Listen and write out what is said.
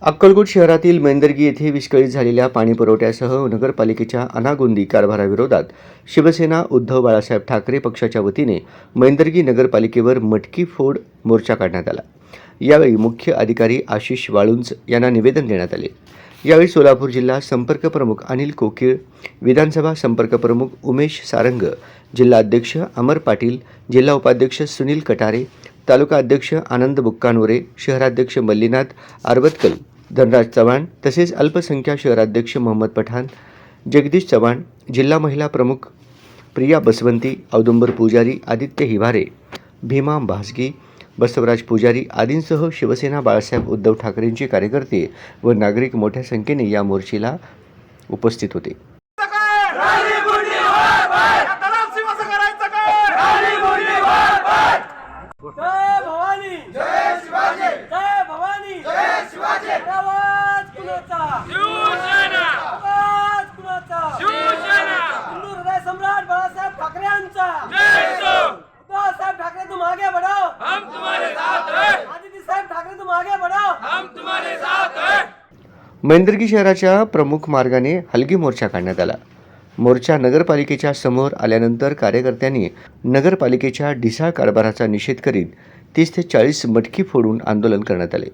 अक्कलकोट शहरातील मेंदर्गी येथे विस्कळीत झालेल्या पाणीपुरवठ्यासह नगरपालिकेच्या अनागोंदी कारभाराविरोधात शिवसेना उद्धव बाळासाहेब ठाकरे पक्षाच्या वतीने मेंदर्गी नगरपालिकेवर मटकी फोड मोर्चा काढण्यात आला। यावेळी मुख्य अधिकारी आशिष वाळुंज यांना निवेदन देण्यात आले। यावेळी सोलापूर जिल्हा संपर्क प्रमुख अनिल कोकीळ, विधानसभा संपर्क प्रमुख उमेश सारंग, जिल्हा अध्यक्ष अमर पाटील, जिल्हा उपाध्यक्ष सुनील कटारे, तालुका अध्यक्ष आनंद बुक्कानवरे, शहराध्यक्ष मल्लीनाथ आरबतकल, धनराज चव्हाण तसेच अल्पसंख्याक शहराध्यक्ष मोहम्मद पठाण, जगदीश चव्हाण, जिल्हा महिला प्रमुख प्रिया बसवंती, औदुंबर पुजारी, आदित्य हिवारे, भीमा भासगी, बसवराज पुजारी आदींसह शिवसेना बाळासाहेब उद्धव ठाकरेंचे कार्यकर्ते व नागरिक मोठ्या संख्येने या मोर्चेला उपस्थित होते। जय भवानी, जय शिवाजी, जय भवानी, जय शिवाजी। आवाज कुणाचा? शिवसेना। आवाज कुणाचा? शिवसेना। हिंदू हृदय सम्राट बाळासाहेब ठाकरे यांचा जय हो। बाळासाहेब ठाकरे तुम आगे बढ़ो, हम तुम्हारे साथ हैं। आदित्य साहेब ठाकरे तुम आगे बढ़ो, हम तुम्हारे साथ हैं। मेंदर्गी शहराच्या प्रमुख मार्गाने हलगी मोर्चा काढण्यात आला। मोर्चा नगरपालिकेच्या समोर आल्यानंतर कार्यकर्त्यांनी नगरपालिकेच्या ढिसाळ कारभाराचा निषेध करीत 30 ते 40 मटकी फोडून आंदोलन करण्यात आले।